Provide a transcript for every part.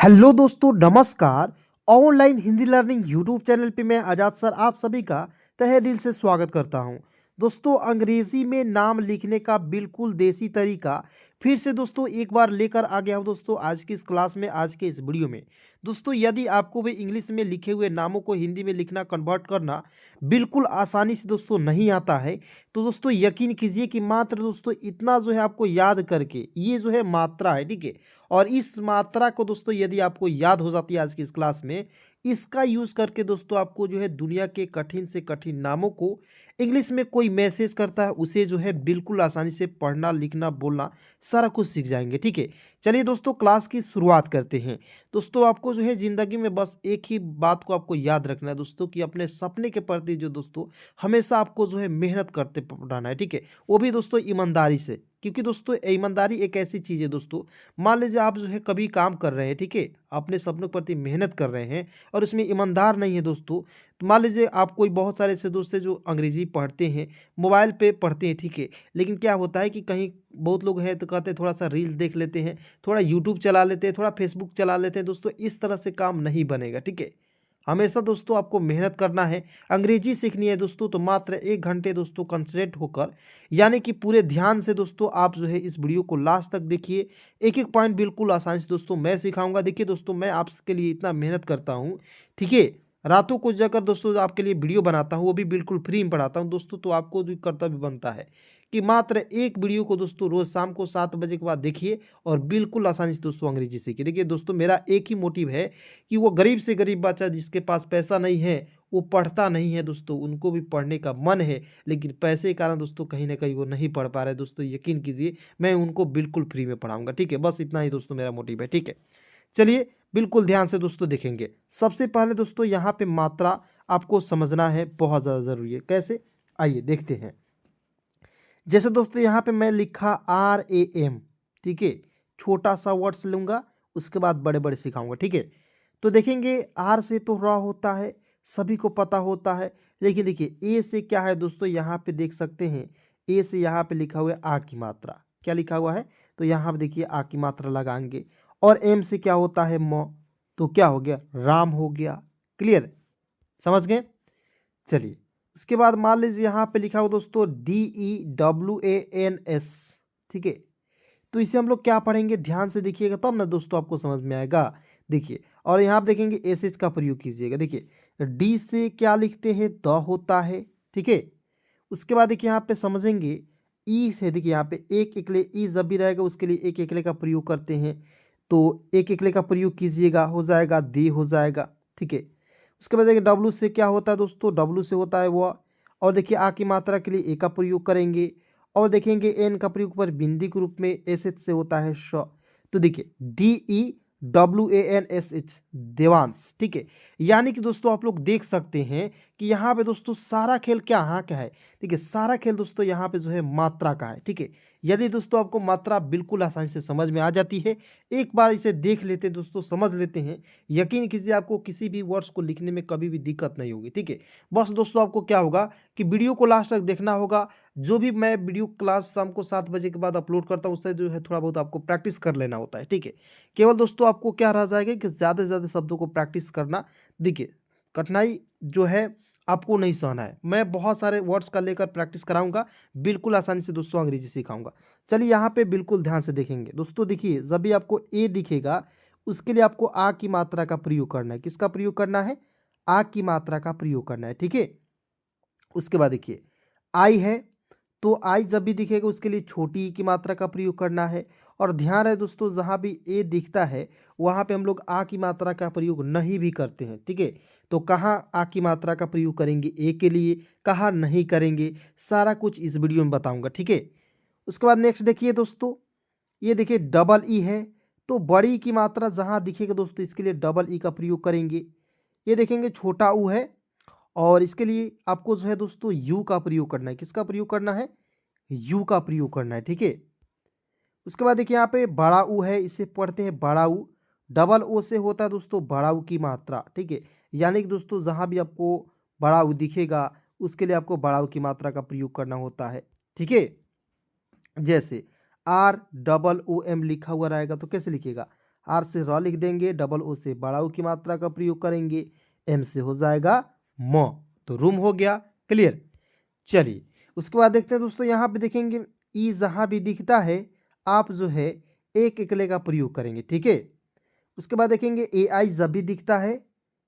Hello दोस्तों, नमस्कार। Online Hindi learning YouTube channel पे मैं आजाद सर आप सभी का तहे दिल से स्वागत करता हूं। दोस्तों, अंग्रेजी में नाम लिखने का बिल्कुल देसी तरीका फिर से दोस्तों एक बार लेकर आ गया हूं। दोस्तों, आज की इस क्लास में, आज के इस वीडियो में दोस्तों, यदि आपको भी इंग्लिश में लिखे हुए नामों को हिंदी में लिखना, कन्वर्ट करना बिल्कुल आसानी से दोस्तों नहीं आता है, तो दोस्तों यकीन कीजिए कि मात्र दोस्तों इतना जो है आपको याद करके, ये जो है मात्रा है, ठीक है। और इस मात्रा को दोस्तों यदि आपको याद हो जाती है आज की इस क्लास में, इसका यूज़ करके दोस्तों आपको जो है दुनिया के कठिन से कठिन नामों को इंग्लिश में कोई मैसेज करता है उसे जो है बिल्कुल आसानी से पढ़ना, लिखना, बोलना सारा कुछ सीख जाएंगे, ठीक है। चलिए दोस्तों, क्लास की शुरुआत करते हैं। दोस्तों, आपको जो है ज़िंदगी में बस एक ही बात को आपको याद रखना है दोस्तों, कि अपने सपने के प्रति जो दोस्तों हमेशा आपको जो है मेहनत करते रहना है, ठीक है। वो भी दोस्तों ईमानदारी से, क्योंकि दोस्तों ईमानदारी एक ऐसी चीज़ है दोस्तों। मान लीजिए आप जो है कभी काम कर रहे हैं, ठीक है, अपने सपनों के प्रति मेहनत कर रहे हैं और इसमें ईमानदार नहीं है दोस्तों, तो मान लीजिए आप कोई बहुत सारे ऐसे दोस्त हैं जो अंग्रेजी पढ़ते हैं, मोबाइल पे पढ़ते हैं, ठीक है। लेकिन क्या होता है कि कहीं बहुत लोग हैं तो कहते हैं थोड़ा सा रील्स देख लेते हैं, थोड़ा यूट्यूब चला लेते हैं, थोड़ा फेसबुक चला लेते हैं दोस्तों, इस तरह से काम नहीं बनेगा, ठीक है। हमेशा दोस्तों आपको मेहनत करना है। अंग्रेजी सीखनी है दोस्तों, तो मात्र 1 घंटे दोस्तों कंसंट्रेट होकर, यानी कि पूरे ध्यान से दोस्तों आप जो है इस वीडियो को लास्ट तक देखिए। एक-एक पॉइंट बिल्कुल आसानी से दोस्तों मैं सिखाऊँगा। देखिए दोस्तों, मैं आपके लिए इतना मेहनत करता हूँ, ठीक है। रातों को जाकर दोस्तों आपके लिए वीडियो बनाता हूँ, वो भी बिल्कुल फ्री में पढ़ाता हूँ दोस्तों, तो आपको भी कर्तव्य बनता है कि मात्र एक वीडियो को दोस्तों रोज़ शाम को 7 बजे के बाद देखिए और बिल्कुल आसानी से दोस्तों अंग्रेजी सीखिए। देखिए दोस्तों, मेरा एक ही मोटिव है कि वो गरीब से गरीब बच्चा जिसके पास पैसा नहीं है, वो पढ़ता नहीं है दोस्तों, उनको भी पढ़ने का मन है, लेकिन पैसे के कारण दोस्तों कहीं न कहीं वो नहीं पढ़ पा रहे दोस्तों, यकीन कीजिए मैं उनको बिल्कुल फ्री में पढ़ाऊँगा, ठीक है? बस इतना ही दोस्तों मेरा मोटिव है, ठीक है? चलिए, बिल्कुल ध्यान से दोस्तों देखेंगे। सबसे पहले दोस्तों यहाँ पे मात्रा आपको समझना है, बहुत ज़्यादा ज़रूरी है। कैसे? आइए देखते हैं। जैसे दोस्तों यहाँ पे मैं लिखा RAM, ठीक है? छोटा-सा वर्ड्स लूँगा, उसके बाद बड़े-बड़े सिखाऊँगा, ठीक है? तो देखेंगे आर से तो र होता है, सभी को पता होता है। लेकिन देखिए ए से क्या है दोस्तों, यहाँ पे देख सकते हैं, ए से यहाँ पे लिखा हुआ है आ की मात्रा। क्या लिखा हुआ है? तो यहाँ पे देखिए आ की मात्रा लगाएँगे। और एम से क्या होता है? म, तो क्या हो गया? राम हो गया। क्लियर? समझ गए? चलिए, उसके बाद मान लीजिए यहाँ पे लिखा हो दोस्तों DEWANS, ठीक है। तो इसे हम लोग क्या पढ़ेंगे, ध्यान से देखिएगा तब ना दोस्तों आपको समझ में आएगा। देखिए, और यहाँ पे देखेंगे एसएच का प्रयोग कीजिएगा। देखिए डी से क्या लिखते हैं? द होता है, ठीक है। उसके बाद देखिए यहाँ पे समझेंगे ई से, देखिए यहाँ पे एक एकले ई जब भी रहेगा उसके लिए एक एकले का प्रयोग करते हैं, तो एक एकले का प्रयोग कीजिएगा, हो जाएगा दे हो जाएगा, ठीक है। उसके बाद देखिए डब्लू से क्या होता है दोस्तों? डब्लू से होता है वह। और देखिए आ की मात्रा के लिए ए का प्रयोग करेंगे। और देखेंगे एन का प्रयोग पर बिंदी के रूप में एस एच से होता है श। तो देखिए DEWANSH, देवांश, ठीक है। यानी कि दोस्तों आप लोग देख सकते हैं कि यहाँ पे दोस्तों सारा खेल क्या हाँ का है? देखिए सारा खेल दोस्तों यहाँ पे जो है मात्रा का है, ठीक है। यदि दोस्तों आपको मात्रा बिल्कुल आसानी से समझ में आ जाती है, एक बार इसे देख लेते हैं दोस्तों, समझ लेते हैं, यकीन कीजिए आपको किसी भी वर्ड्स को लिखने में कभी भी दिक्कत नहीं होगी, ठीक है। बस दोस्तों आपको क्या होगा कि वीडियो को लास्ट तक देखना होगा। जो भी मैं वीडियो क्लास शाम को 7 बजे के बाद अपलोड करता हूँ, उससे जो है थोड़ा बहुत आपको प्रैक्टिस कर लेना होता है, ठीक है। केवल दोस्तों आपको क्या रह जाएगा कि ज़्यादा से ज़्यादा शब्दों को प्रैक्टिस करना। देखिए, कठिनाई जो है आपको नहीं सहना है। मैं बहुत सारे वर्ड्स का लेकर प्रैक्टिस कराऊँगा, बिल्कुल आसानी से दोस्तों अंग्रेजी सिखाऊँगा। चलिए यहाँ पे बिल्कुल ध्यान से देखेंगे। दोस्तों देखिए, जब भी आपको ए दिखेगा, उसके लिए आपको आ की मात्रा का प्रयोग करना है। किसका प्रयोग करना है? आ की मात्रा का प्रयोग करना है, ठीक है। उसके बाद देखिए आई है, तो आई जब भी दिखेगा उसके लिए छोटी ई की मात्रा का प्रयोग करना है। और ध्यान है दोस्तों, जहाँ भी ए दिखता है वहाँ पे हम लोग आ की मात्रा का प्रयोग नहीं भी करते हैं, ठीक है। तो कहाँ आ की मात्रा का प्रयोग करेंगे ए के लिए, कहाँ नहीं करेंगे, सारा कुछ इस वीडियो में बताऊंगा, ठीक है। उसके बाद नेक्स्ट देखिए दोस्तों, ये देखिए डबल ई है, तो बड़ी की मात्रा जहाँ दिखेगा दोस्तों इसके लिए डबल ई का प्रयोग करेंगे। ये देखेंगे छोटा ऊ है, और इसके लिए आपको जो है दोस्तों यू का प्रयोग करना है। किसका प्रयोग करना है? यू का प्रयोग करना है, ठीक है। उसके बाद देखिए यहाँ पे बड़ा ऊ है, इसे पढ़ते हैं बड़ा ऊ। डबल ओ से होता है दोस्तों बड़ा ऊ की मात्रा, ठीक है। यानी कि दोस्तों जहाँ भी आपको बड़ा ऊ दिखेगा उसके लिए आपको बड़ा ऊ की मात्रा का प्रयोग करना होता है, ठीक है। जैसे ROOM लिखा हुआ रहेगा तो कैसे लिखिएगा? आर से र लिख देंगे, डबल ओ से बड़ा ऊ की मात्रा का प्रयोग करेंगे, एम से हो जाएगा म, तो रूम हो गया। क्लियर। चलिए उसके बाद देखते हैं दोस्तों, यहाँ पे देखेंगे ई जहाँ भी दिखता है आप जो है एक एकले का प्रयोग करेंगे। ठीक है। उसके बाद देखेंगे ए आई जब भी दिखता है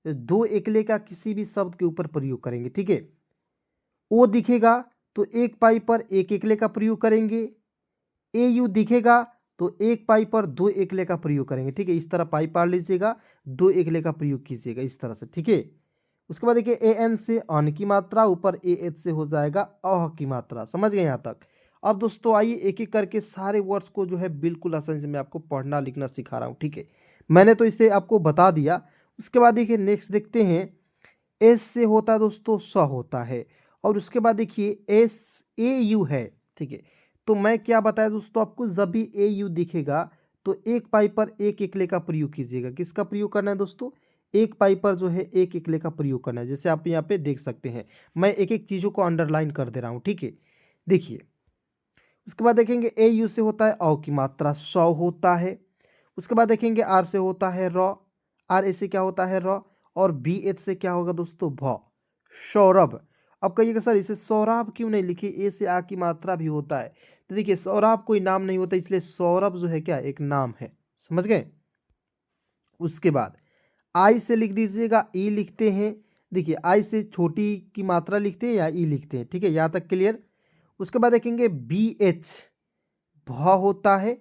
तो दो एकले का किसी भी शब्द के ऊपर प्रयोग करेंगे। ठीक है। ओ दिखेगा तो एक पाई पर एक एकले का प्रयोग करेंगे। ए यू दिखेगा तो एक पाई पर दो एकले का प्रयोग करेंगे। ठीक है। इस तरह पाई पढ़ लीजिएगा, दो एकले का प्रयोग कीजिएगा इस तरह से। ठीक है। उसके बाद देखिए ए एन से अन की मात्रा, ऊपर ए एच से हो जाएगा अह की मात्रा। समझ गए यहाँ तक। अब दोस्तों आइए एक एक करके सारे वर्ड्स को जो है बिल्कुल आसानी से मैं आपको पढ़ना लिखना सिखा रहा हूँ। ठीक है। मैंने तो इसे आपको बता दिया। उसके बाद देखिए नेक्स्ट देखते हैं, एस से होता है दोस्तों स होता है, और उसके बाद देखिए एस ए यू है। ठीक है। तो मैं क्या बताया दोस्तों आपको, जब भी ए यू दिखेगा तो एक पाई पर एक एकले का प्रयोग कीजिएगा। किसका प्रयोग करना है दोस्तों, एक पाई पर जो है एक एकले का प्रयोग करना है। जैसे आप यहाँ पे देख सकते हैं, मैं एक एक चीज़ों को अंडरलाइन कर दे रहा हूँ। ठीक है। देखिए उसके बाद देखेंगे ए यू से होता है औ की मात्रा, सौ होता है। उसके बाद देखेंगे आर से होता है र, आर ए से क्या होता है र, और बी एच से क्या होगा दोस्तों भ, सौरभ। अब कहिएगा सर इसे सौरभ क्यों नहीं लिखी, ए से आ की मात्रा भी होता है। तो देखिए सौरभ कोई नाम नहीं होता, इसलिए सौरभ जो है क्या एक नाम है। समझ गए। उसके बाद आई से लिख दीजिएगा, ई लिखते हैं। देखिए आई से छोटी की मात्रा लिखते हैं या ई लिखते हैं। ठीक है। यहाँ तक क्लियर। उसके बाद देखेंगे बी एच भ होता है,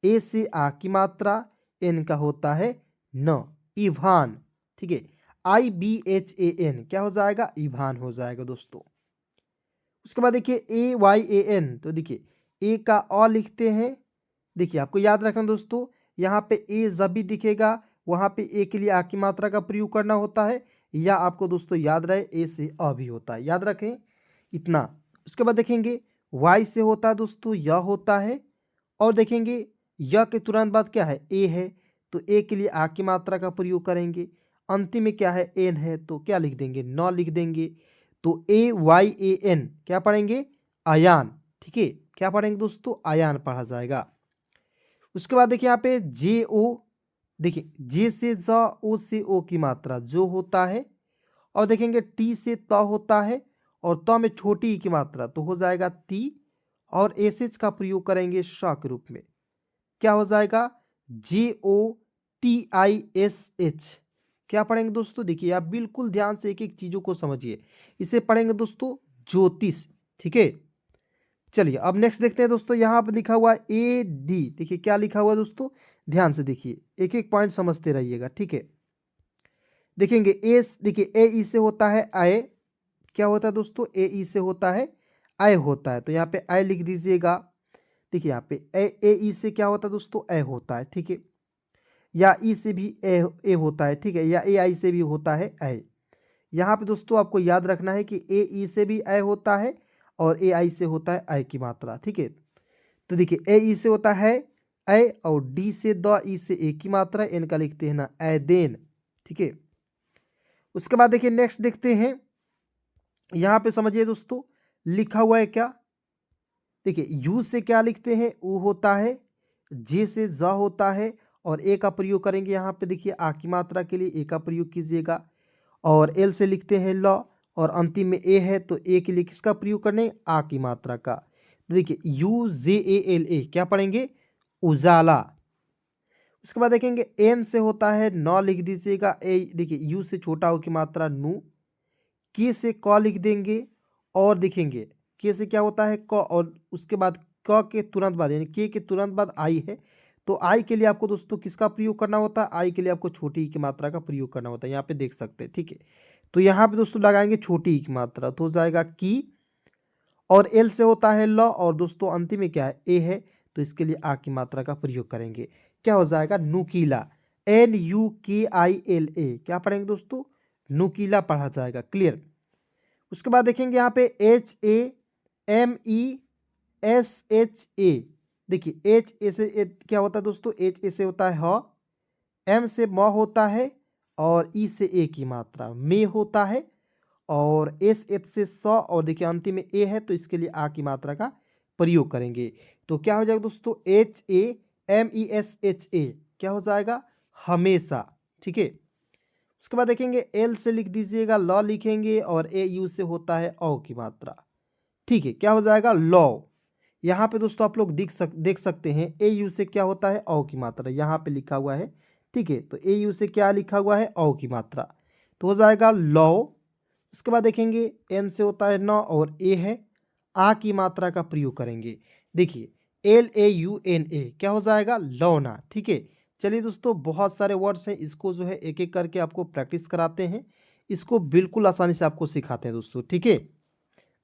ए से आ की मात्रा, एन का होता है न, इभान। ठीक है। आई बी एच ए एन क्या हो जाएगा, इभान हो जाएगा दोस्तों। उसके बाद देखिए ए वाई ए एन, तो देखिए ए का अ लिखते हैं। देखिए आपको याद रखना दोस्तों, यहाँ पे ए जब भी दिखेगा वहाँ पे ए के लिए आ की मात्रा का प्रयोग करना होता है, या आपको दोस्तों याद रहे ए से अ भी होता है, याद रखें इतना। उसके बाद देखेंगे वाई से होता है दोस्तों य होता है, और देखेंगे य के तुरंत बाद क्या है ए है, तो ए के लिए आ की मात्रा का प्रयोग करेंगे। अंतिम में क्या है एन है, तो क्या लिख देंगे न लिख देंगे। तो ए वाई ए एन क्या पढ़ेंगे, आयान। ठीक है। क्या पढ़ेंगे दोस्तों, आयान पढ़ा जाएगा। उसके बाद देखिए यहाँ पे जे ओ, देखिए जे से ज, ओ से ओ की मात्रा जो होता है, और देखेंगे टी से त होता है, और त में छोटी ई की मात्रा तो हो जाएगा ती, और एस एच का प्रयोग करेंगे श के रूप में, क्या हो जाएगा J O T I S H. क्या पढ़ेंगे दोस्तों, देखिए आप बिल्कुल ध्यान से एक एक चीजों को समझिए। इसे पढ़ेंगे दोस्तों ज्योतिष। ठीक है। चलिए अब नेक्स्ट देखते हैं दोस्तों, यहाँ पर लिखा हुआ ए डी। देखिए क्या लिखा हुआ है दोस्तों, ध्यान से देखिए, एक एक पॉइंट समझते रहिएगा। ठीक है। देखेंगे ए, देखिए ए ई से होता है आय, क्या होता है दोस्तों, ए ई से होता है आय होता है, तो यहाँ पे आय लिख दीजिएगा। देखिए यहाँ पे ए ई से क्या होता है दोस्तों, ए होता है। ठीक है। या ई से भी ए होता है। ठीक है। या ए आई से भी होता है ए। यहाँ पे दोस्तों आपको याद रखना है कि ए ई से भी ए होता है, और ए आई से होता है ए की मात्रा। ठीक है। तो देखिए ए ई से होता है ए, और डी से द, ई से ए की मात्रा, एन का लिखते हैं ना एदेन। ठीक है। उसके बाद देखिए नेक्स्ट देखते हैं, यहाँ पे समझिए दोस्तों लिखा हुआ है क्या। देखिए यू से क्या लिखते हैं, ऊ होता है, जे से ज होता है, और ए का प्रयोग करेंगे। यहाँ पे देखिए आ की मात्रा के लिए ए का प्रयोग कीजिएगा, और एल से लिखते हैं ल, और अंतिम में ए है तो ए के लिए किसका प्रयोग करने, आ की मात्रा का। तो देखिए you J A L A क्या पढ़ेंगे, उजाला। उसके बाद देखेंगे एन से होता है नौ लिख दीजिएगा। ए देखिए यू से छोटा हो की मात्रा नू, के से क लिख देंगे, और देखेंगे के से क्या होता है क, और उसके बाद क के तुरंत बाद यानी के तुरंत बाद आई है, तो आई के लिए आपको दोस्तों किसका प्रयोग करना होता है, आई के लिए आपको छोटी ई की मात्रा का प्रयोग करना होता है। यहाँ पे देख सकते हैं। ठीक है। तो यहाँ पे दोस्तों लगाएंगे छोटी ई की मात्रा, तो हो जाएगा की, और एल से होता है ल, और दोस्तों अंतिम में क्या है ए है, तो इसके लिए आ की मात्रा का प्रयोग करेंगे। क्या हो जाएगा नुकीला, एन यू के आई एल ए। क्या पढ़ेंगे दोस्तों, नुकीला पढ़ा जाएगा। क्लियर। उसके बाद देखेंगे यहाँ पे H A M E S H A. देखिए एच ए से क्या होता है दोस्तों, एच ए से होता है ह, एम से म होता है, और ई से ए की मात्रा में होता है, और एस एच से स, और देखिए अंतिम में ए है तो इसके लिए आ की मात्रा का प्रयोग करेंगे। तो क्या हो जाएगा दोस्तों, H A M E S H A. क्या हो जाएगा, हमेशा। ठीक है, उसके बाद देखेंगे एल से लिख दीजिएगा, ल लिखेंगे, और ए यू से होता है औ की मात्रा। ठीक है, क्या हो जाएगा, लौ। यहाँ पे दोस्तों आप लोग देख सकते हैं ए यू से क्या होता है, औ की मात्रा, यहाँ पे लिखा हुआ है। ठीक है, तो ए यू से क्या लिखा हुआ है, औ की मात्रा, तो हो जाएगा लौ। उसके बाद देखेंगे एन से होता है न, और ए है, आ की मात्रा का प्रयोग करेंगे। देखिए LAUNA क्या हो जाएगा, लौना। ठीक है, चलिए दोस्तों, बहुत सारे वर्ड्स हैं, इसको जो है एक एक करके आपको प्रैक्टिस कराते हैं, इसको बिल्कुल आसानी से आपको सिखाते हैं दोस्तों। ठीक है,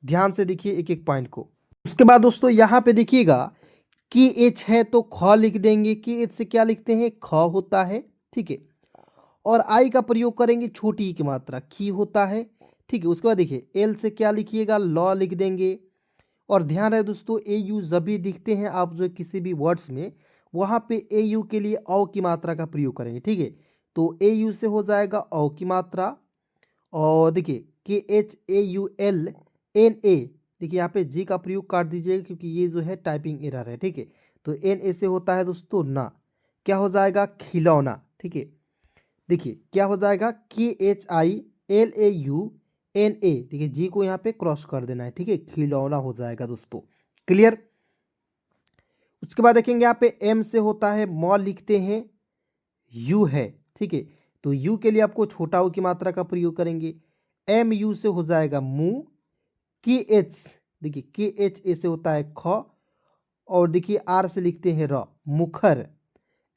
ध्यान से देखिए एक एक पॉइंट को। उसके बाद दोस्तों यहाँ पे देखिएगा कि एच है तो ख लिख देंगे, कि एच से क्या लिखते हैं, ख होता है। ठीक है, और आई का प्रयोग करेंगे, छोटी ई की मात्रा खी होता है। ठीक है, उसके बाद देखिए एल से क्या लिखिएगा, लॉ लिख देंगे। और ध्यान रहे दोस्तों, ए यू जब भी दिखते हैं आप जो किसी भी वर्ड्स में, वहाँ पे ए यू के लिए औ की मात्रा का प्रयोग करेंगे। ठीक है, तो ए यू से हो जाएगा औ की मात्रा, और देखिए KHAULNA, देखिए यहाँ पे जी का प्रयोग काट दीजिएगा क्योंकि ये जो है टाइपिंग एरर है। ठीक है, तो NA से होता है दोस्तों ना, क्या हो जाएगा, खिलौना। ठीक है, देखिए क्या हो जाएगा, KHILAUNA, देखिए जी को यहाँ पे क्रॉस कर देना है। ठीक है, खिलौना हो जाएगा दोस्तों, क्लियर। उसके बाद देखेंगे यहाँ पे एम से होता है म लिखते हैं, यू है। ठीक है, तो यू के लिए आपको छोटा ऊ की मात्रा का प्रयोग करेंगे। एम यू से हो जाएगा मुंह। के एच, देखिए KHA से होता है ख, और देखिए आर से लिखते हैं र, मुखर।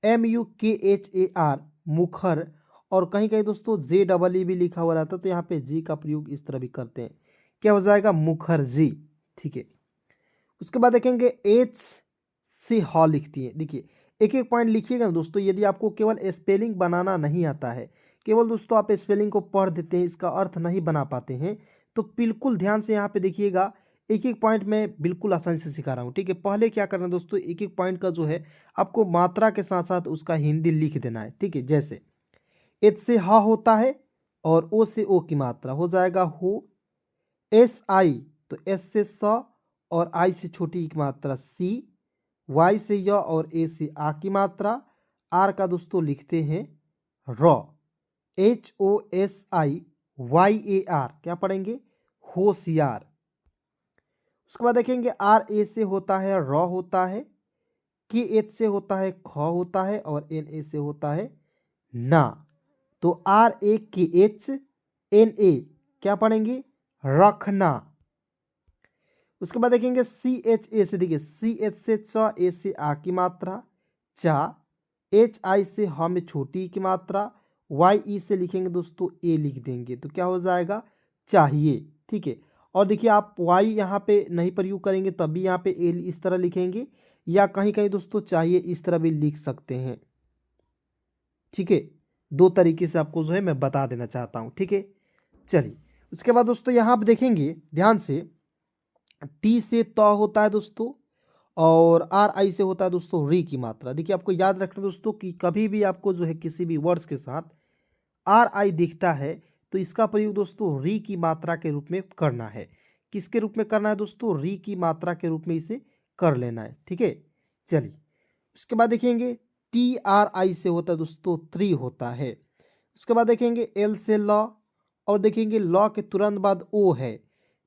MUKHAR, मुखर। और कहीं कहीं दोस्तों JEE भी लिखा हुआ रहता है, तो यहाँ पे जी का प्रयोग इस तरह भी करते हैं, क्या हो जाएगा, मुखर्जी। ठीक है, उसके बाद देखेंगे एच से ह लिखती है। देखिए एक एक पॉइंट लिखिएगा ना दोस्तों, यदि आपको केवल स्पेलिंग बनाना नहीं आता है, केवल दोस्तों आप स्पेलिंग को पढ़ देते हैं, इसका अर्थ नहीं बना पाते हैं, तो बिल्कुल ध्यान से यहाँ पे देखिएगा, एक एक पॉइंट मैं बिल्कुल आसानी से सिखा रहा हूँ। ठीक है, पहले क्या करना है दोस्तों, एक एक पॉइंट का जो है आपको मात्रा के साथ साथ उसका हिंदी लिख देना है। ठीक है, जैसे एच से ह होता है, और ओ से ओ की मात्रा हो जाएगा हो। एस आई, तो एस से स, और आई से छोटी की मात्रा सी। वाई से य, और ए से आ की मात्रा। आर का दोस्तों लिखते हैं रॉ। HOSIYAR, क्या पढ़ेंगे, होशियार। उसके बाद देखेंगे आर ए से होता है रॉ होता है, के एच से होता है ख होता है, और एन ए से होता है ना। तो RAKHNA क्या पढ़ेंगे, रखना। उसके बाद देखेंगे CHA से, देखिए CH से च, ए से आ की मात्रा, चा। HI से हम छोटी की मात्रा, YE से लिखेंगे दोस्तों ए लिख देंगे, तो क्या हो जाएगा, चाहिए। ठीक है, और देखिए आप Y यहाँ पे नहीं प्रयोग करेंगे तब भी यहाँ पे ए इस तरह लिखेंगे, या कहीं कहीं दोस्तों चाहिए इस तरह भी लिख सकते हैं। ठीक है, दो तरीके से आपको जो है मैं बता देना चाहता हूँ। ठीक है, चलिए उसके बाद दोस्तों यहाँ पे देखेंगे ध्यान से, टी से त होता है दोस्तों, और RI से होता है दोस्तों री की मात्रा। देखिए आपको याद रखना दोस्तों कि कभी भी आपको जो है किसी भी वर्ड्स के साथ RI दिखता है तो इसका प्रयोग दोस्तों री की मात्रा के रूप में करना है। किसके रूप में करना है दोस्तों, री की मात्रा के रूप में इसे कर लेना है। ठीक है, चलिए उसके बाद देखेंगे TRI से होता है दोस्तों ट्री होता है। उसके बाद देखेंगे एल से लॉ, और देखेंगे लॉ के तुरंत बाद ओ है,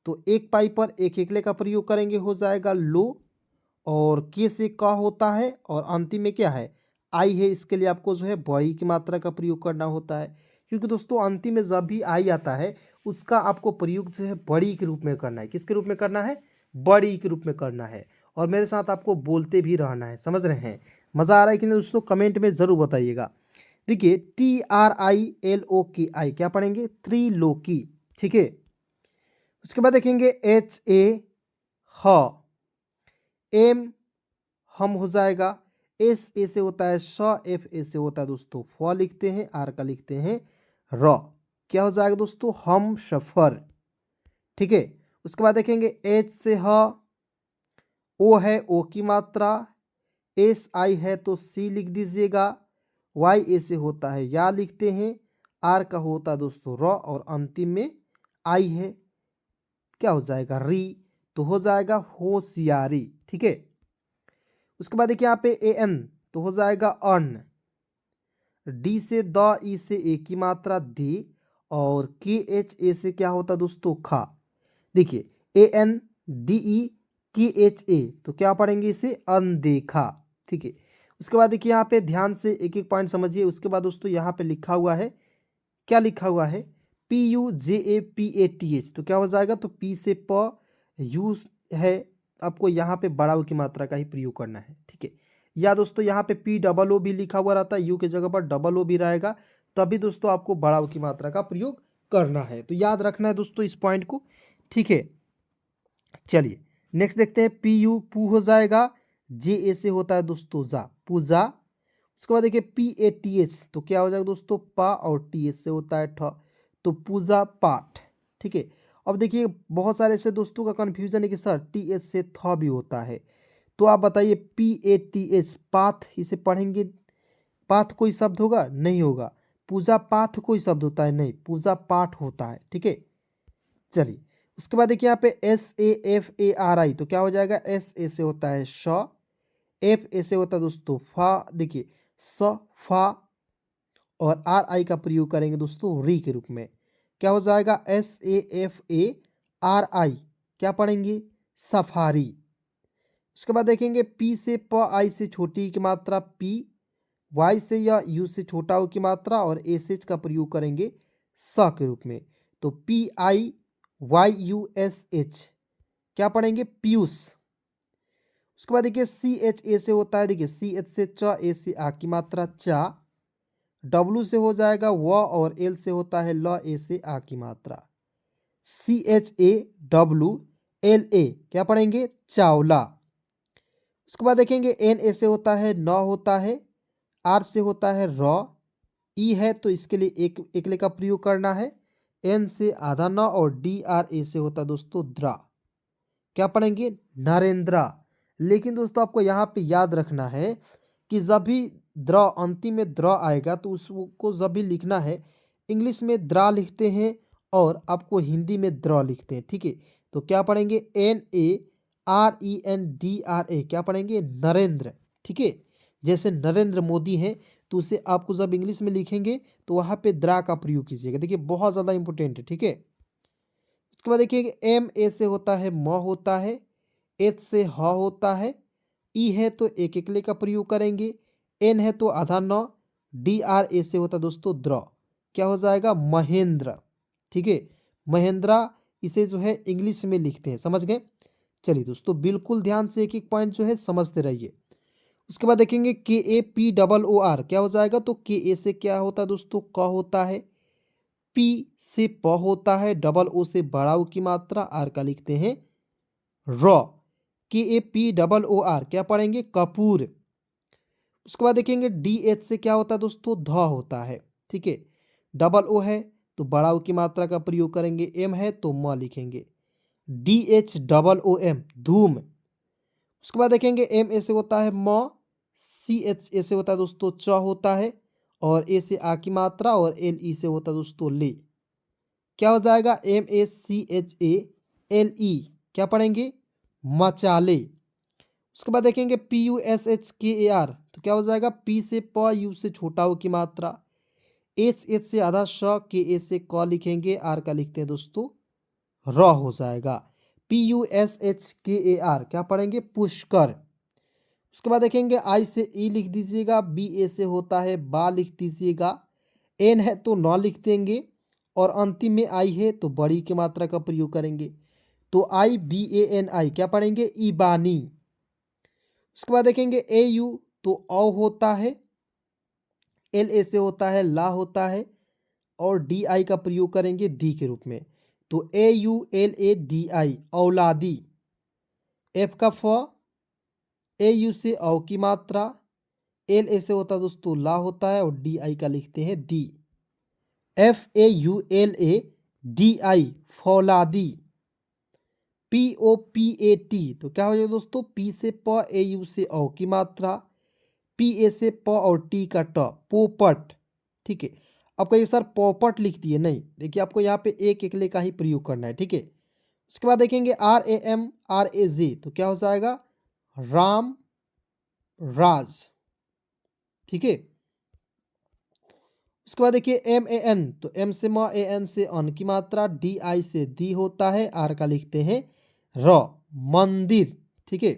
तो एक पाई पर एक एकले का प्रयोग करेंगे, हो जाएगा लो। और के से का होता है, और अंतिम में क्या है, आई है, इसके लिए आपको जो है बड़ी की मात्रा का प्रयोग करना होता है, क्योंकि दोस्तों अंतिम में जब भी आई आता है उसका आपको प्रयोग जो है बड़ी के रूप में करना है। किसके रूप में करना है, बड़ी के रूप में करना है, और मेरे साथ आपको बोलते भी रहना है। समझ रहे हैं, मज़ा आ रहा है कि नहीं दोस्तों, कमेंट में ज़रूर बताइएगा। देखिए TRILOKI क्या पढ़ेंगे, त्रिलोकी। ठीक है, उसके बाद देखेंगे HA ह, एम हम हो जाएगा, SA से होता है श, FA से होता है दोस्तों फ लिखते हैं, आर का लिखते हैं र, क्या हो जाएगा दोस्तों, हम सफर। ठीक है, उसके बाद देखेंगे H से ह, O है ओ की मात्रा, SI है तो सी लिख दीजिएगा, YA से होता है या लिखते हैं, आर का होता है दोस्तों र, और अंतिम में आई है, क्या हो जाएगा, री, तो हो जाएगा होशियारी। ठीक है, उसके बाद देखिए यहाँ पे AN तो हो जाएगा अन, डी से द, ई से ए की मात्रा दे, और के एच ए से क्या होता है दोस्तों, खा। देखिए ANDE KHA, तो क्या पढ़ेंगे इसे, अनदेखा। ठीक है, उसके बाद देखिए यहाँ पे ध्यान से एक एक पॉइंट समझिए। उसके बाद दोस्तों यहाँ पे लिखा हुआ है, क्या लिखा हुआ है, PUJAPATH, तो क्या हो जाएगा, तो पी से प, यू है, आपको यहाँ पे बड़ा ऊ की मात्रा का ही प्रयोग करना है। ठीक है, या दोस्तों यहाँ पे POO भी लिखा हुआ रहता है, यू की जगह पर डबल ओ भी रहेगा, तभी दोस्तों आपको बड़ा ऊ की मात्रा का प्रयोग करना है। तो याद रखना है दोस्तों इस पॉइंट को। ठीक है, चलिए नेक्स्ट देखते हैं। PU पू हो जाएगा, JA से होता है दोस्तों जा, पूजा। उसके बाद देखिए PATH, तो क्या हो जाएगा दोस्तों, पा, और TH से होता है ठ, तो पूजा पाठ। ठीक है, अब देखिए बहुत सारे ऐसे दोस्तों का कन्फ्यूजन है कि सर TH से थ भी होता है, तो आप बताइए PATH, पाथ, इसे पढ़ेंगे, पाथ कोई शब्द होगा, नहीं होगा। पूजा पाठ कोई शब्द होता है, नहीं, पूजा पाठ होता है। ठीक है, चलिए उसके बाद देखिए यहाँ पे SAFARI, तो क्या हो जाएगा, एस ए से होता है श, एफ ए से होता है दोस्तों फा, देखिए स, फा, और RI का प्रयोग करेंगे दोस्तों री के रूप में, क्या हो जाएगा, SAFARI, क्या पढ़ेंगे, सफारी। उसके बाद देखेंगे पी से प, आई से छोटी की मात्रा पी, वाई से या यू से छोटा ओ की मात्रा, और एस एच का प्रयोग करेंगे स के रूप में, तो PIYUSH, क्या पढ़ेंगे, पीयूष। उसके बाद देखिए CHA से होता है, देखिए CH से च, ए से आ की मात्रा चा, W से हो जाएगा व, और L से होता है ल, ए से आ की मात्रा, CHAWLA, क्या पढ़ेंगे, चावला। उसके बाद देखेंगे NA से होता है न, होता है, R से होता है र, ई है तो इसके लिए एक एकले का प्रयोग करना है, N से आधा न, और DRA से होता है दोस्तों द्रा, क्या पढ़ेंगे, नरेंद्रा। लेकिन दोस्तों आपको यहाँ पे याद रखना है कि जब भी द्र, अंतिम में द्र आएगा तो उसको जब भी लिखना है, इंग्लिश में द्रा लिखते हैं और आपको हिंदी में द्र लिखते हैं। ठीक है, तो क्या पढ़ेंगे, NARENDRA, क्या पढ़ेंगे, नरेंद्र। ठीक है, जैसे नरेंद्र मोदी हैं, तो उसे आपको जब इंग्लिश में लिखेंगे तो वहाँ पे द्रा का प्रयोग कीजिएगा। देखिए बहुत ज़्यादा इंपॉर्टेंट है। ठीक है, उसके बाद देखिए MA से होता है म, होता है, H से ह होता है, ई है तो एक एकले का प्रयोग करेंगे, N है तो आधा न, DRA से होता है दोस्तों द्र, क्या हो जाएगा, महेंद्र। ठीक है, महेंद्रा, इसे जो है इंग्लिश में लिखते हैं, समझ गए। चलिए दोस्तों बिल्कुल ध्यान से एक एक पॉइंट जो है समझते रहिए। उसके बाद देखेंगे KAPOOR, क्या हो जाएगा, तो KA से क्या होता है दोस्तों, क होता है, P से प होता है, O से बड़ा ऊ की मात्रा, R का लिखते हैं र, KAPOOR, क्या पढ़ेंगे, कपूर। उसके बाद देखेंगे DH से क्या होता है दोस्तों, ध होता है। ठीक है, O है तो बड़ा ऊ की मात्रा का प्रयोग करेंगे, M है तो म लिखेंगे, DHOOM, धूम। उसके बाद देखेंगे MA से होता है म, CHA से होता है दोस्तों च, होता है, और A से आ की मात्रा, और LE से होता है दोस्तों ले, क्या हो जाएगा, MACHALE, क्या पढ़ेंगे, मचाले। उसके बाद देखेंगे PUSHKAR, तो क्या हो जाएगा, P से प, U से छोटा हो की मात्रा, HH से आधा श, KA से क लिखेंगे, R का लिखते हैं दोस्तों र, हो जाएगा PUSHKAR, क्या पढ़ेंगे, पुष्कर। उसके बाद देखेंगे I से E लिख दीजिएगा, BA से होता है बा लिख दीजिएगा, N है तो न लिख देंगे, और अंतिम में I है तो बड़ी की मात्रा का प्रयोग करेंगे, तो IBANI, क्या पढ़ेंगे, ईबानी। उसके बाद देखेंगे AU तो औ होता है, LA से होता है ला, होता है, और DI का प्रयोग करेंगे दी के रूप में, तो AULADI, औलादी। F का फ, AU से औ की मात्रा, LA से होता है दोस्तों ला, होता है, और DI का लिखते हैं दी, FAULADI, फौलादी। POPAT, तो क्या हो जाएगा दोस्तों, P से प, AU से औ की मात्रा, PA से प, और T का ट, पोपट। ठीक है, आपको ये सर पोपट लिख दिए, नहीं, देखिए आपको यहाँ पे एक एकले का ही प्रयोग करना है। ठीक है, उसके बाद देखेंगे RAMRAJ, तो क्या हो जाएगा, राम राज। ठीक है, उसके बाद देखिए एम ए एन, तो एम से म, ए एन से अन की मात्रा, डी आई से दी होता है, आर का लिखते हैं र, मंदिर। ठीक है।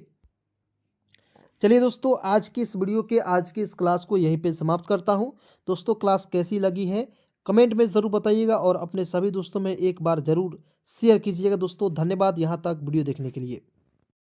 चलिए दोस्तों, आज की इस वीडियो के आज की इस क्लास को यहीं पे समाप्त करता हूं। दोस्तों क्लास कैसी लगी है कमेंट में ज़रूर बताइएगा और अपने सभी दोस्तों में एक बार ज़रूर शेयर कीजिएगा। दोस्तों धन्यवाद यहाँ तक वीडियो देखने के लिए।